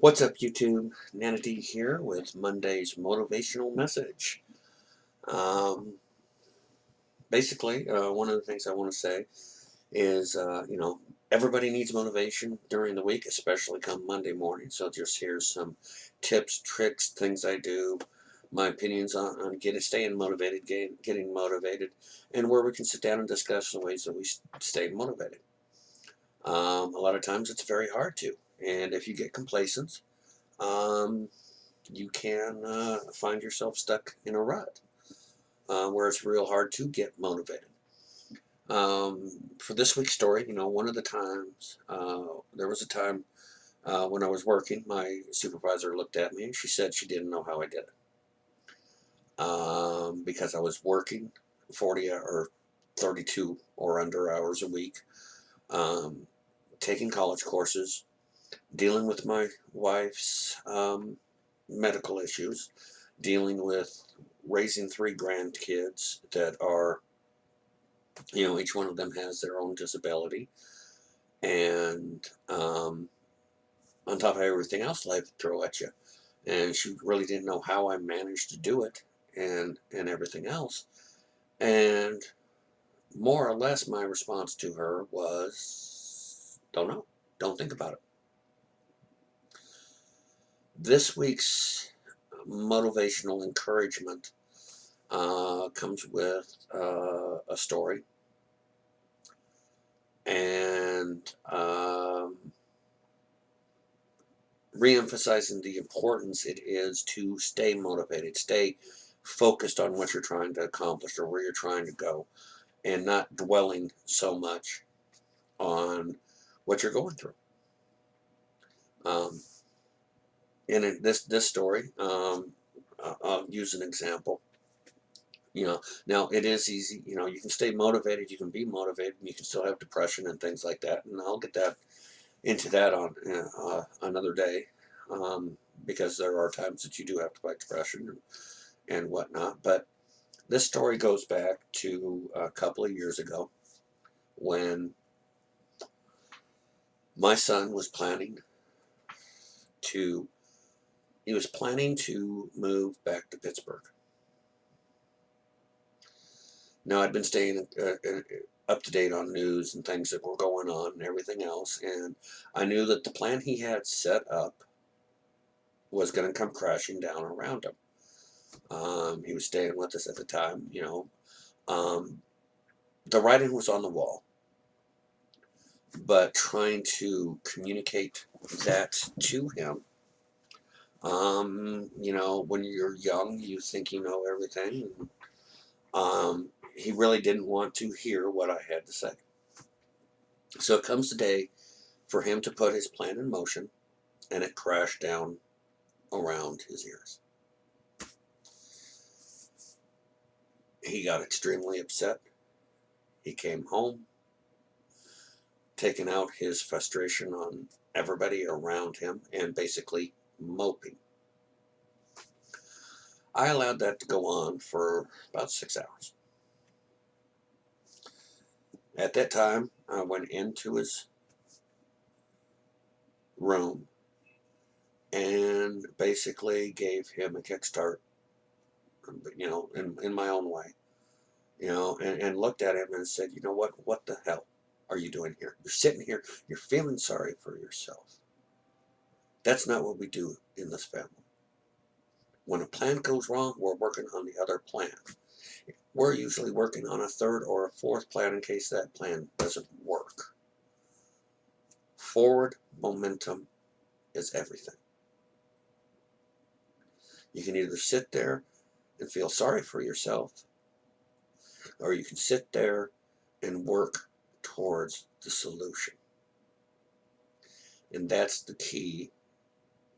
What's up, YouTube? Nana D here with Monday's motivational message. Um, basically, one of the things I want to say is, everybody needs motivation during the week, especially come Monday morning. So just here's some tips, tricks, things I do, my opinions on staying motivated, getting motivated, and where we can sit down and discuss the ways that we stay motivated. A lot of times it's very hard to, and if you get complacent, um, you can find yourself stuck in a rut where it's real hard to get motivated. For this week's story, one of the times, there was a time when I was working, my supervisor looked at me and she said she didn't know how I did it. Because I was working 40 or 32 or under hours a week, um, taking college courses, dealing with my wife's medical issues, dealing with raising three grandkids that are, each one of them has their own disability. And on top of everything else life would throw at you. And she really didn't know how I managed to do it and everything else. And more or less my response to her was, don't know, don't think about it. This week's motivational encouragement comes with a story and re-emphasizing the importance it is to stay motivated, stay focused on what you're trying to accomplish or where you're trying to go, and not dwelling so much on what you're going through. Um, in this story, I'll use an example. Now it is easy. You can stay motivated, you can be motivated, and you can still have depression and things like that. And I'll get into that on another day, um, because there are times that you do have to fight depression and whatnot. But this story goes back to a couple of years ago when my son was to planning to move back to Pittsburgh. Now I'd been staying up to date on news and things that were going on and everything else, and I knew that the plan he had set up was going to come crashing down around him. He was staying with us at the time. Um, the writing was on the wall, but trying to communicate that to him. When you're young, you think you know everything. And, he really didn't want to hear what I had to say. So it comes the day for him to put his plan in motion, and it crashed down around his ears. He got extremely upset. He came home, taking out his frustration on everybody around him and basically moping. I allowed that to go on for about 6 hours. At that time, I went into his room and basically gave him a kickstart, in my own way, and looked at him and said, you know what the hell are you doing here? You're sitting here, you're feeling sorry for yourself. That's not what we do in this family. When a plan goes wrong, we're working on the other plan. We're usually working on a third or a fourth plan in case that plan doesn't work. Forward momentum is everything. You can either sit there and feel sorry for yourself, or you can sit there and work towards the solution. And that's the key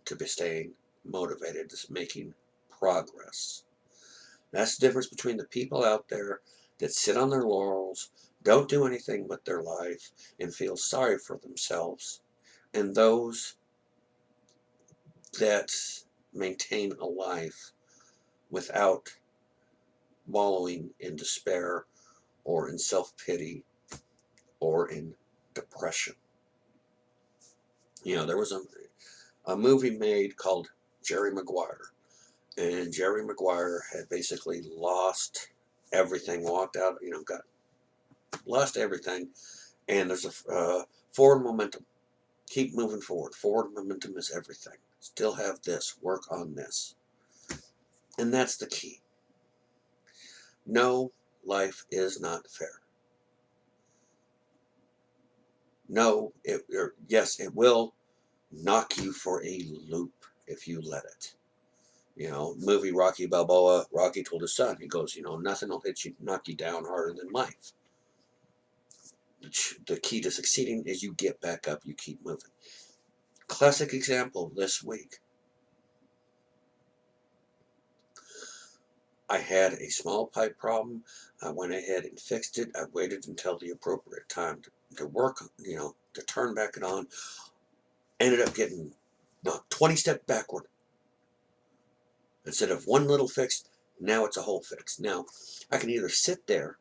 to staying motivated, is making progress. That's the difference between the people out there that sit on their laurels, don't do anything with their life, and feel sorry for themselves, and those that maintain a life without wallowing in despair or in self-pity or in depression. There was a movie made called Jerry Maguire. And Jerry Maguire had basically lost everything, walked out, got lost everything. And there's a forward momentum. Keep moving forward. Forward momentum is everything. Still have this. Work on this. And that's the key. No, life is not fair. No, yes, it will knock you for a loop if you let it. Movie Rocky Balboa, Rocky told his son, he goes, nothing will knock you down harder than life. The key to succeeding is you get back up, you keep moving. Classic example this week. I had a small pipe problem. I went ahead and fixed it. I waited until the appropriate time to work, to turn back it on. Ended up getting 20 steps backward. Instead of one little fix, now it's a whole fix. Now, I can either sit there,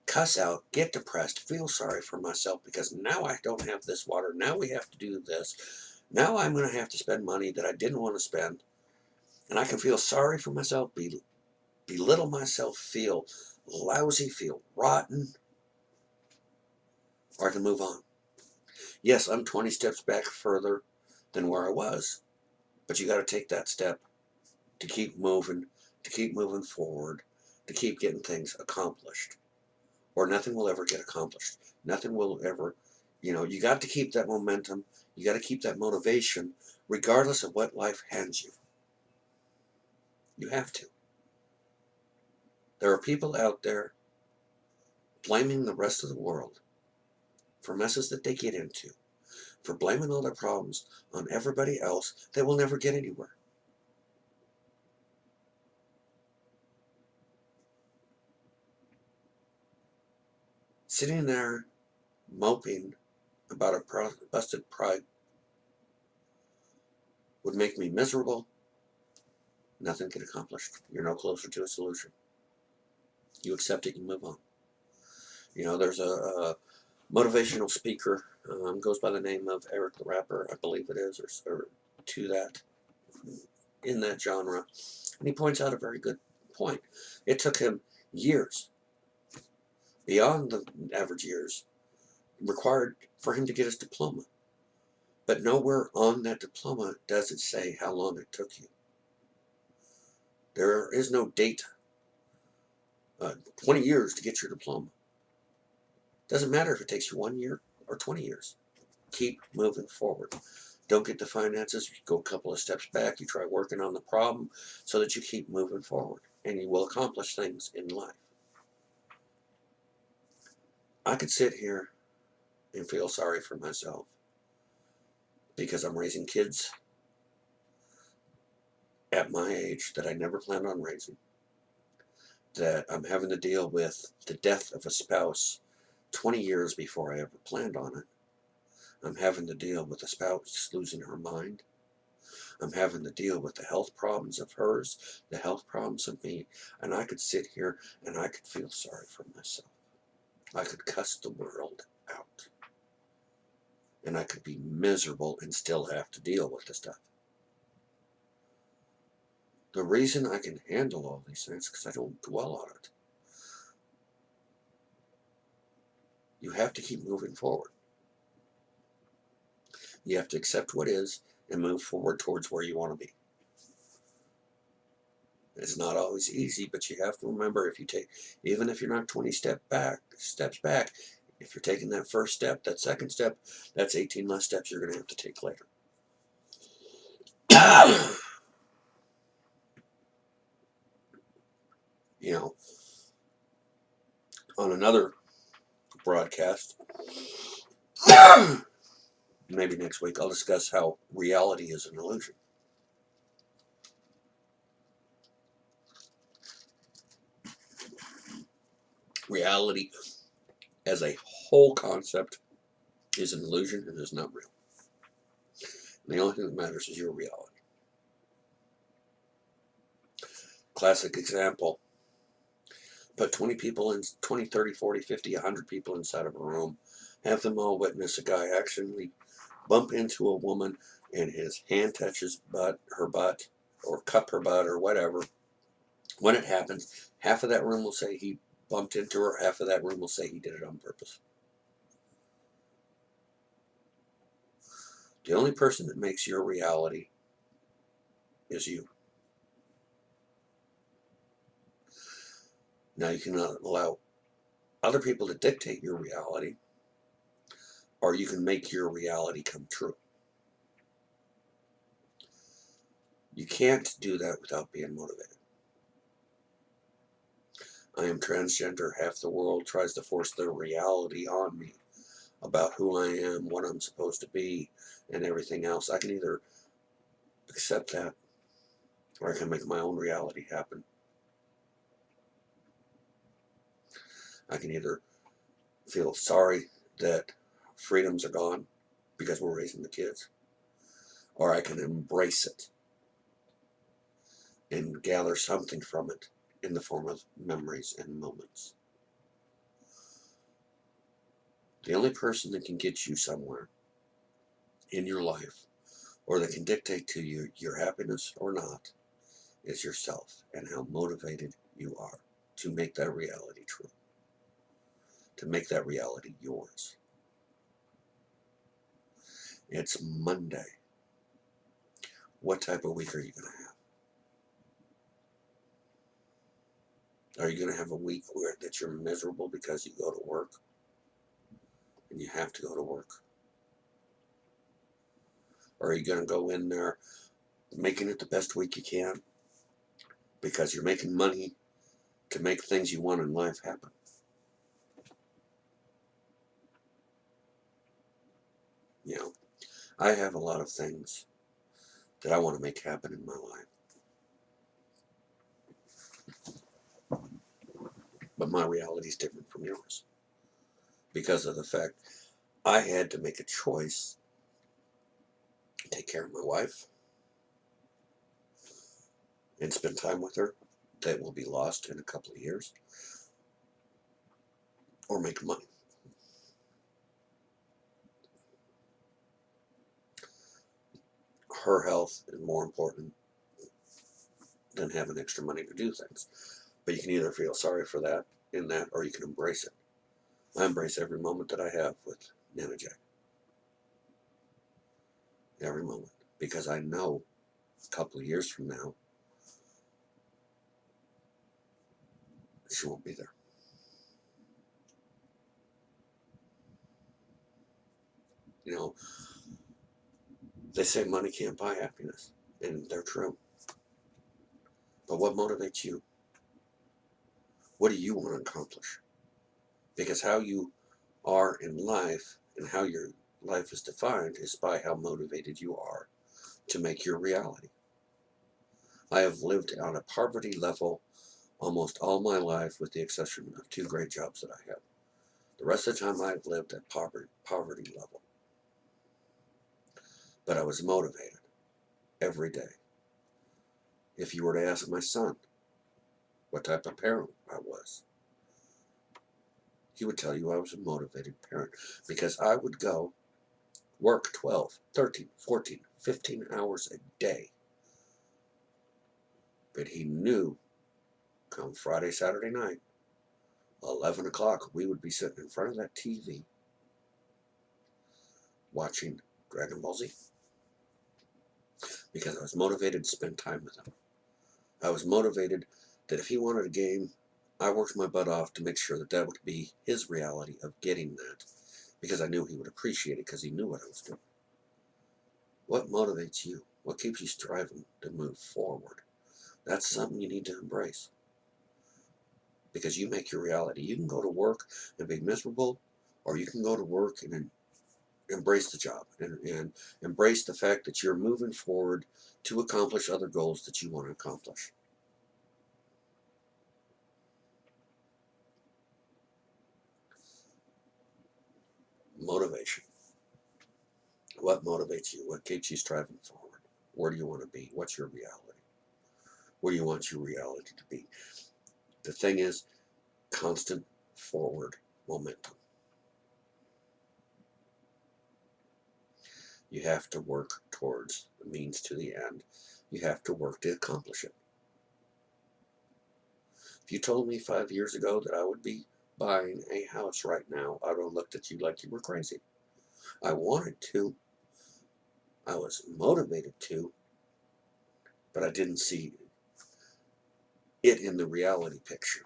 cuss out, get depressed, feel sorry for myself because now I don't have this water. Now we have to do this. Now I'm going to have to spend money that I didn't want to spend. And I can feel sorry for myself, belittle myself, feel lousy, feel rotten, or I can move on. Yes, I'm 20 steps back further than where I was, but you got to take that step to keep moving forward, to keep getting things accomplished, or nothing will ever get accomplished. Nothing will ever, you got to keep that momentum, you got to keep that motivation, regardless of what life hands you. You have to. There are people out there blaming the rest of the world for messes that they get into, for blaming all their problems on everybody else. They will never get anywhere. Sitting there moping about a busted pipe would make me miserable. Nothing get accomplished. You're no closer to a solution. You accept it, you move on. There's a motivational speaker, goes by the name of Eric the Rapper, I believe it is, or to that, in that genre. And he points out a very good point. It took him years, beyond the average years, required for him to get his diploma. But nowhere on that diploma does it say how long it took you. There is no date. 20 years to get your diploma. Doesn't matter if it takes you 1 year or 20 years. Keep moving forward. Don't get the finances. You go a couple of steps back. You try working on the problem so that you keep moving forward. And you will accomplish things in life. I could sit here and feel sorry for myself because I'm raising kids at my age that I never planned on raising. That I'm having to deal with the death of a spouse 20 years before I ever planned on it. I'm having to deal with a spouse losing her mind. I'm having to deal with the health problems of hers, the health problems of me, and I could sit here and I could feel sorry for myself. I could cuss the world out. And I could be miserable and still have to deal with the stuff. The reason I can handle all these things is because I don't dwell on it. You have to keep moving forward. You have to accept what is and move forward towards where you want to be. It's not always easy, but you have to remember, even if you're not 20 steps back, if you're taking that first step, that second step, that's 18 less steps you're going to have to take later. On another broadcast, maybe next week, I'll discuss how reality is an illusion. Reality as a whole concept is an illusion and is not real. And the only thing that matters is your reality. Classic example. Put 20 people in, 30, 40, 50, 100 people inside of a room. Have them all witness a guy actually bump into a woman and his hand touches her butt, or cup her butt, or whatever, when it happens, half of that room will say he bumped into her, half of that room will say he did it on purpose. The only person that makes your reality is you. Now, you cannot allow other people to dictate your reality, or you can make your reality come true. You can't do that without being motivated. I am transgender. Half the world tries to force their reality on me about who I am, what I'm supposed to be, and everything else. I can either accept that, or I can make my own reality happen. I can either feel sorry that freedoms are gone because we're raising the kids, or I can embrace it and gather something from it in the form of memories and moments. The only person that can get you somewhere in your life, or that can dictate to you your happiness or not, is yourself, and how motivated you are to make that reality true, to make that reality yours. It's Monday. What type of week are you going to have? Are you going to have a week that you're miserable because you go to work and you have to go to work? Or are you going to go in there making it the best week you can because you're making money to make things you want in life happen? You know, I have a lot of things that I want to make happen in my life, but my reality is different from yours because of the fact I had to make a choice to take care of my wife and spend time with her that will be lost in a couple of years, or make money. Her health is more important than having extra money to do things. But you can either feel sorry for that in that, or you can embrace it. I embrace every moment that I have with Nana Jack. Every moment. Because I know a couple of years from now, she won't be there. You know, they say money can't buy happiness, and they're true. But what motivates you? What do you want to accomplish? Because how you are in life and how your life is defined is by how motivated you are to make your reality. I have lived on a poverty level almost all my life, with the exception of 2 great jobs that I have. The rest of the time I've lived at poverty level. But I was motivated every day. If you were to ask my son what type of parent I was, he would tell you I was a motivated parent, because I would go work 12, 13, 14, 15 hours a day. But he knew come Friday, Saturday night, 11 o'clock, we would be sitting in front of that TV watching Dragon Ball Z, because I was motivated to spend time with him. I was motivated that if he wanted a game, I worked my butt off to make sure that that would be his reality of getting that, because I knew he would appreciate it because he knew what I was doing. What motivates you? What keeps you striving to move forward? That's something you need to embrace, because you make your reality. You can go to work and be miserable, or you can go to work and embrace the job and embrace the fact that you're moving forward to accomplish other goals that you want to accomplish. Motivation. What motivates you? What keeps you striving forward? Where do you want to be? What's your reality? Where do you want your reality to be? The thing is, constant forward momentum. You have to work towards the means to the end. You have to work to accomplish it. If you told me 5 years ago that I would be buying a house right now, I would have looked at you like you were crazy. I wanted to. I was motivated to, but I didn't see it in the reality picture.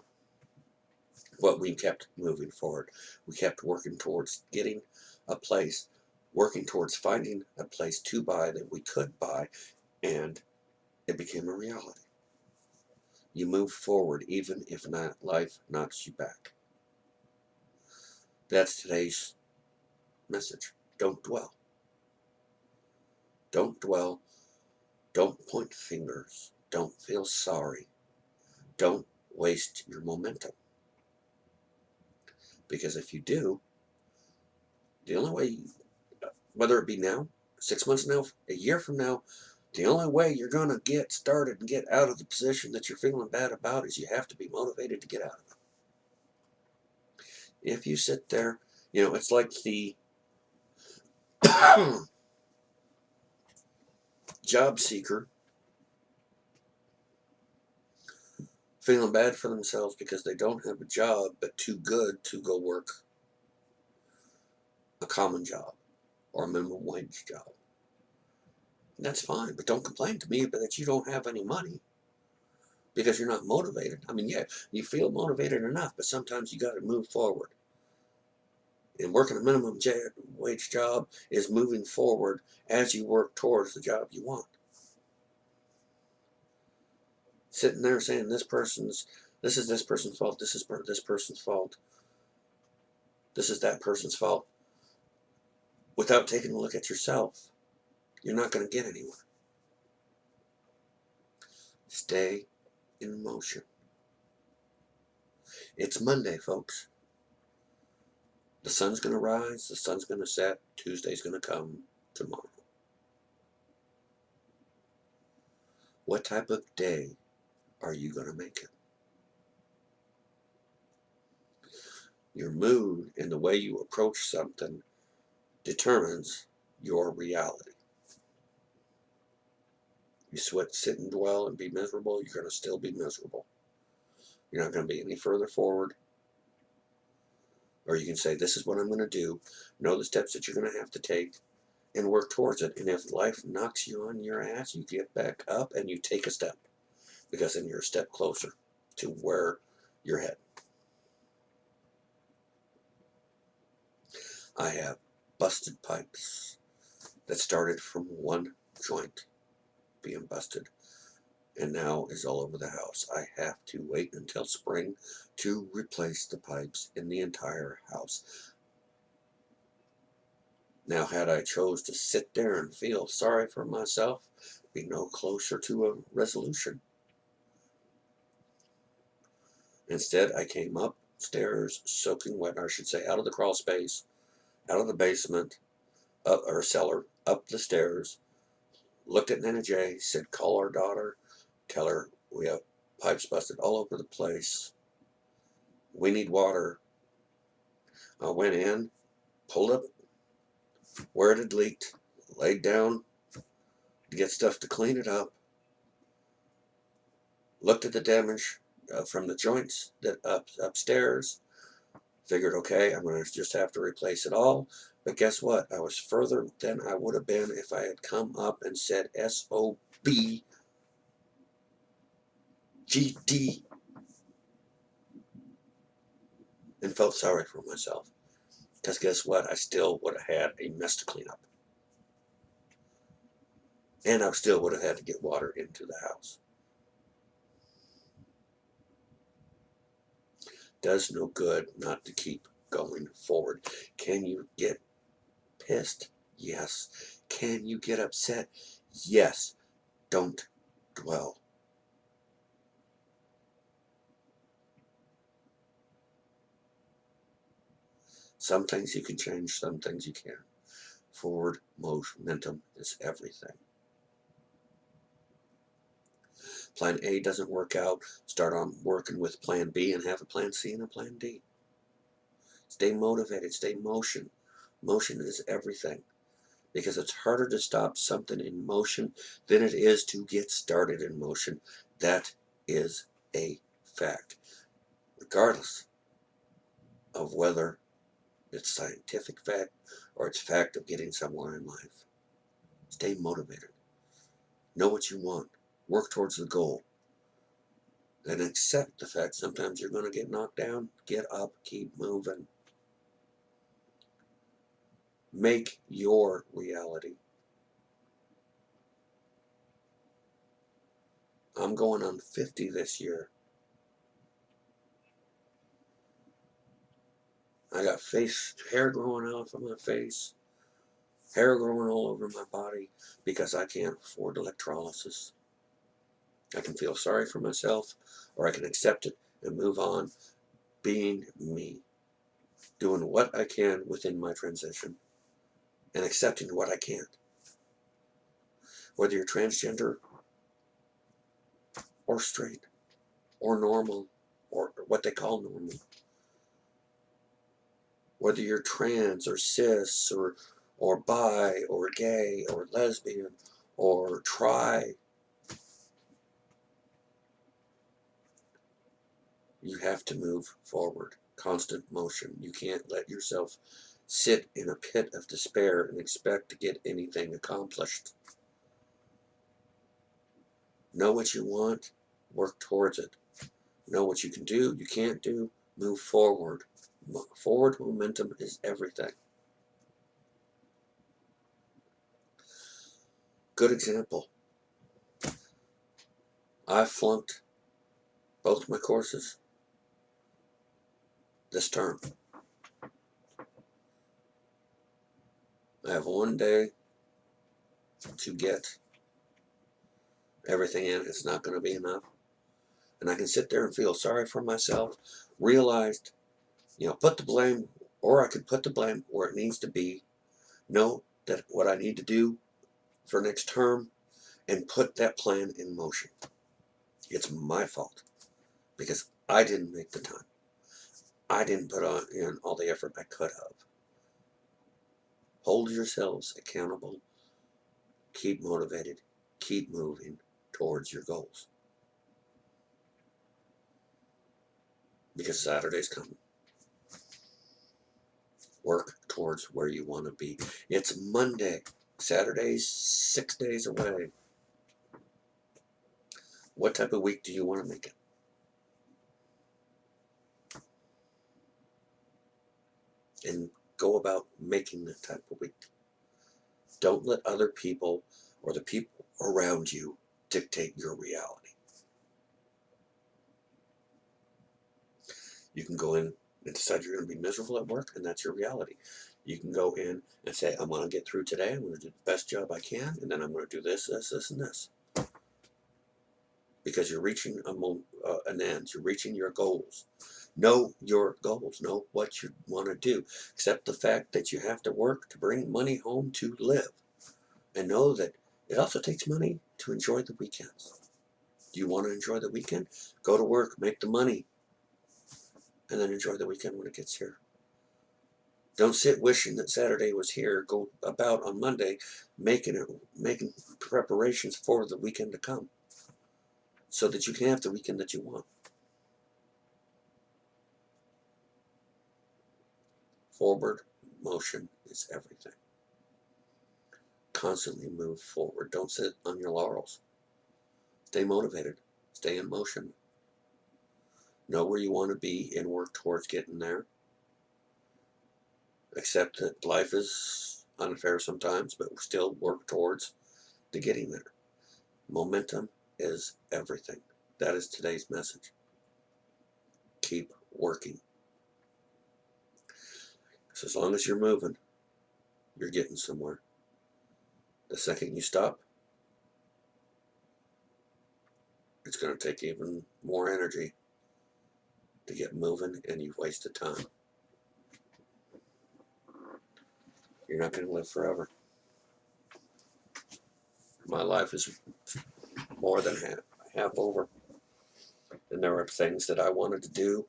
But we kept moving forward. We kept working towards getting a place, working towards finding a place to buy that we could buy, and it became a reality. You move forward even if not life knocks you back. That's today's message. Don't dwell. Don't dwell. Don't point fingers. Don't feel sorry. Don't waste your momentum. Because if you do, the only way, whether it be now, 6 months from now, a year from now, the only way you're going to get started and get out of the position that you're feeling bad about is you have to be motivated to get out of it. If you sit there, it's like the job seeker feeling bad for themselves because they don't have a job but too good to go work a common job or a minimum wage job. That's fine, but don't complain to me that you don't have any money because you're not motivated. I mean, yeah, you feel motivated enough, but sometimes you got to move forward. And working a minimum wage job is moving forward as you work towards the job you want. Sitting there saying this is this person's fault, this is this person's fault, this is that person's fault, without taking a look at yourself, you're not going to get anywhere. Stay in motion. It's Monday, folks. The sun's going to rise, the sun's going to set, Tuesday's going to come tomorrow. What type of day are you going to make it? Your mood and the way you approach something determines your reality. You sit and dwell and be miserable, you're going to still be miserable. You're not going to be any further forward. Or you can say, this is what I'm going to do, know the steps that you're going to have to take, and work towards it. And if life knocks you on your ass, you get back up and you take a step, because then you're a step closer to where you're headed. I have busted pipes that started from one joint being busted and now is all over the house. I have to wait until spring to replace the pipes in the entire house. Now, had I chose to sit there and feel sorry for myself, be no closer to a resolution. Instead, I came upstairs soaking wet, or I should say out of the crawl space, out of the basement, or cellar, up the stairs, looked at Nana J, said, call our daughter, tell her we have pipes busted all over the place. We need water. I went in, pulled up where it had leaked, laid down to get stuff to clean it up, looked at the damage from the joints that upstairs, figured, okay, I'm going to just have to replace it all. But guess what? I was further than I would have been if I had come up and said SOB GD and felt sorry for myself. Because guess what? I still would have had a mess to clean up. And I still would have had to get water into the house. Does no good not to keep going forward. Can you get pissed? Yes. Can you get upset? Yes. Don't dwell. Some things you can change, some things you can't. Forward momentum is everything. Plan A doesn't work out, start on working with plan B and have a plan C and a plan D. Stay motivated, stay in motion. Motion is everything. because it's harder to stop something in motion than it is to get started in motion. That is a fact, regardless of whether it's scientific fact or it's fact of getting somewhere in life. Stay motivated. Know what you want. Work towards the goal. And accept the fact sometimes you're going to get knocked down. Get up, keep moving. Make your reality. I'm going on 50 this year. I got hair growing off of my face, hair growing all over my body because I can't afford electrolysis. I can feel sorry for myself, or I can accept it and move on, being me, doing what I can within my transition, and accepting what I can't. Whether you're transgender, or straight, or normal, or what they call normal. Whether you're trans, or cis, or bi, or gay, or lesbian, or tri, you have to move forward. Constant motion. You can't let yourself sit in a pit of despair and expect to get anything accomplished. Know what you want, work towards it. Know what you can do, you can't do, move forward. Forward momentum is everything. Good example. I flunked both my courses this term. I have one day to get everything in. It's not going to be enough. And I can sit there and feel sorry for myself, realized, put the blame, or I could put the blame where it needs to be, know that what I need to do for next term, and put that plan in motion. It's my fault because I didn't make the time. I didn't put in all the effort I could have. Hold yourselves accountable. Keep motivated. Keep moving towards your goals. Because Saturday's coming. Work towards where you want to be. It's Monday. Saturday's 6 days away. What type of week do you want to make it? And go about making that type of week. Don't let other people or the people around you dictate your reality. You can go in and decide you're going to be miserable at work, and that's your reality. You can go in and say, I'm going to get through today. I'm going to do the best job I can, and then I'm going to do this, this, this, and this. Because you're reaching an end. You're reaching your goals. Know your goals. Know what you want to do. Accept the fact that you have to work to bring money home to live. And know that it also takes money to enjoy the weekends. Do you want to enjoy the weekend? Go to work, make the money, and then enjoy the weekend when it gets here. Don't sit wishing that Saturday was here. Go about on Monday making preparations for the weekend to come so that you can have the weekend that you want. Forward motion is everything. Constantly move forward. Don't sit on your laurels. Stay motivated. Stay in motion. Know where you want to be and work towards getting there. Accept that life is unfair sometimes, but we still work towards the getting there. Momentum is everything. That is today's message. Keep working. So as long as you're moving, you're getting somewhere. The second you stop, it's going to take even more energy to get moving, and you've wasted time. You're not going to live forever. My life is more than half over. And there are things that I wanted to do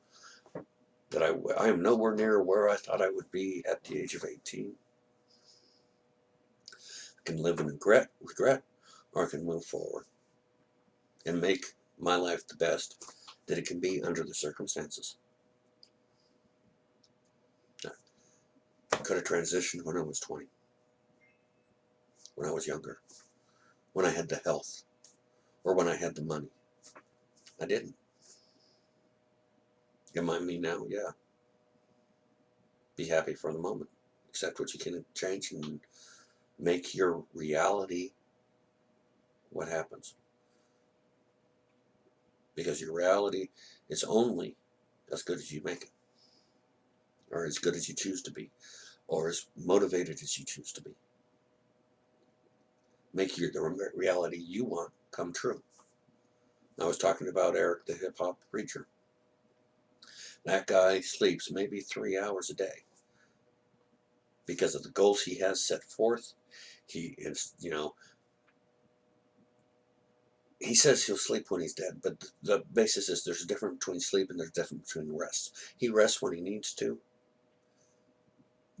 that I am nowhere near where I thought I would be at the age of 18. I can live in regret, or I can move forward and make my life the best that it can be under the circumstances. I could have transitioned when I was 20, when I was younger, when I had the health, or when I had the money. I didn't. Am I me now? Yeah. Be happy for the moment. Accept what you can change and make your reality what happens. Because your reality is only as good as you make it, or as good as you choose to be, or as motivated as you choose to be. Make the reality you want come true. I was talking about Eric, the hip hop preacher. That guy sleeps maybe 3 hours a day because of the goals he has set forth. He is, he says he'll sleep when he's dead, but the basis is there's a difference between sleep and there's a difference between rest. He rests when he needs to,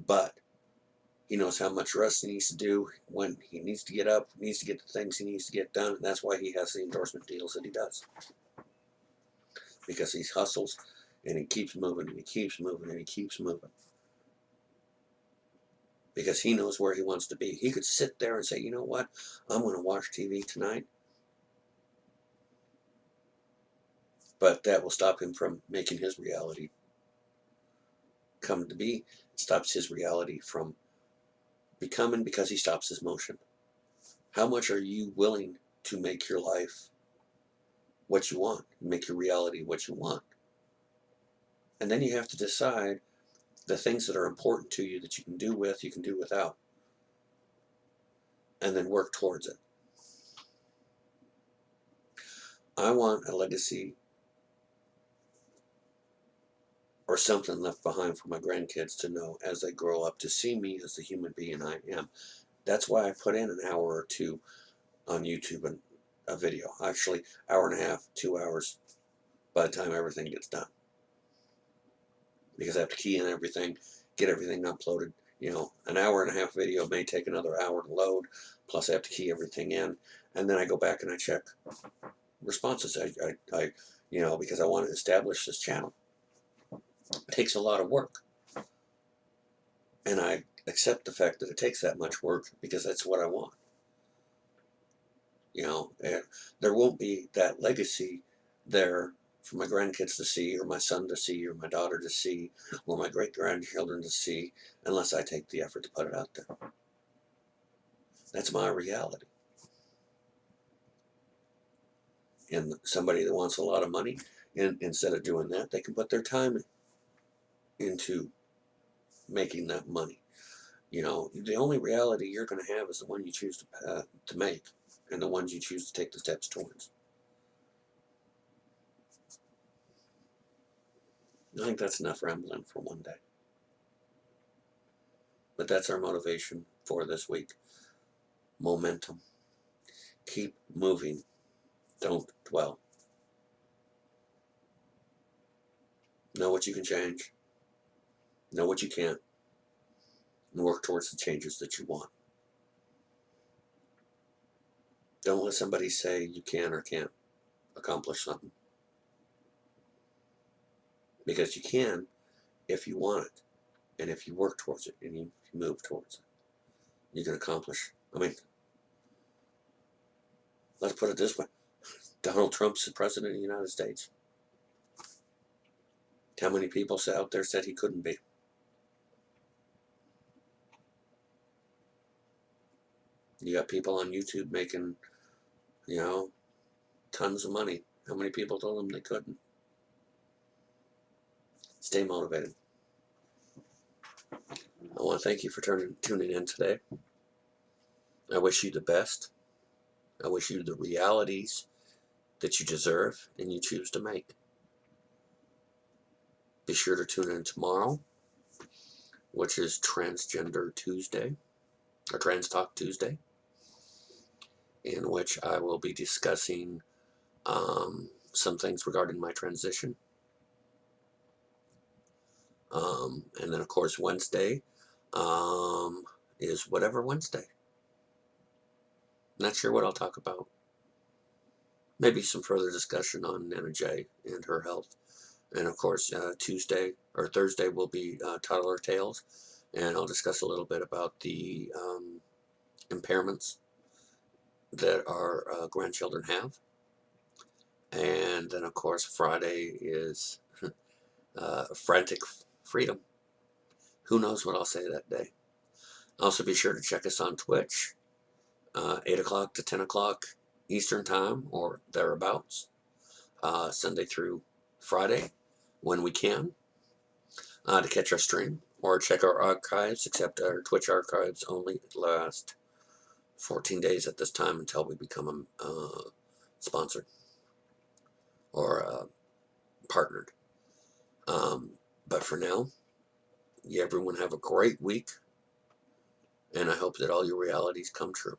but he knows how much rest he needs to do, when he needs to get up, needs to get the things he needs to get done, and that's why he has the endorsement deals that he does. Because he hustles, and he keeps moving, and he keeps moving, and he keeps moving. Because he knows where he wants to be. He could sit there and say, you know what, I'm going to watch TV tonight, but that will stop him from making his reality come to be. It stops his reality from becoming, because he stops his motion. How much are you willing to make your life what you want, make your reality what you want? And then you have to decide the things that are important to you that you can do with, you can do without, and then work towards it. I want a legacy or something left behind for my grandkids to know as they grow up, to see me as the human being I am. That's why I put in an hour or two on YouTube and a video. Actually, hour and a half, 2 hours by the time everything gets done. Because I have to key in everything, get everything uploaded. An hour and a half video may take another hour to load, plus I have to key everything in, and then I go back and I check responses. I because I want to establish this channel. It takes a lot of work, and I accept the fact that it takes that much work because that's what I want. There won't be that legacy there for my grandkids to see, or my son to see, or my daughter to see, or my great-grandchildren to see, unless I take the effort to put it out there. That's my reality. And somebody that wants a lot of money, and instead of doing that, they can put their time into making that money. The only reality you're going to have is the one you choose to make, and the ones you choose to take the steps towards. I think that's enough rambling for one day. But that's our motivation for this week. Momentum. Keep moving. Don't dwell. Know what you can change. Know what you can't. And work towards the changes that you want. Don't let somebody say you can or can't accomplish something. Because you can if you want it, and if you work towards it, and you move towards it. You can accomplish. Let's put it this way. Donald Trump's the president of the United States. How many people out there said he couldn't be? You got people on YouTube making, tons of money. How many people told them they couldn't? Stay motivated. I want to thank you for tuning in today. I wish you the best. I wish you the realities that you deserve and you choose to make. Be sure to tune in tomorrow, which is Transgender Tuesday, or Trans Talk Tuesday, in which I will be discussing some things regarding my transition. And then, of course, Wednesday is Whatever Wednesday. Not sure what I'll talk about. Maybe some further discussion on Nana J and her health. And of course, Tuesday or Thursday will be Toddler Tales, and I'll discuss a little bit about the impairments that our grandchildren have. And then, of course, Friday is Frantic Freedom. Who knows what I'll say that day? Also, be sure to check us on Twitch, 8 o'clock to 10 o'clock Eastern Time or thereabouts, Sunday through Friday when we can, to catch our stream or check our archives, except our Twitch archives only last 14 days at this time until we become sponsored or partnered. But for now, everyone have a great week, and I hope that all your realities come true.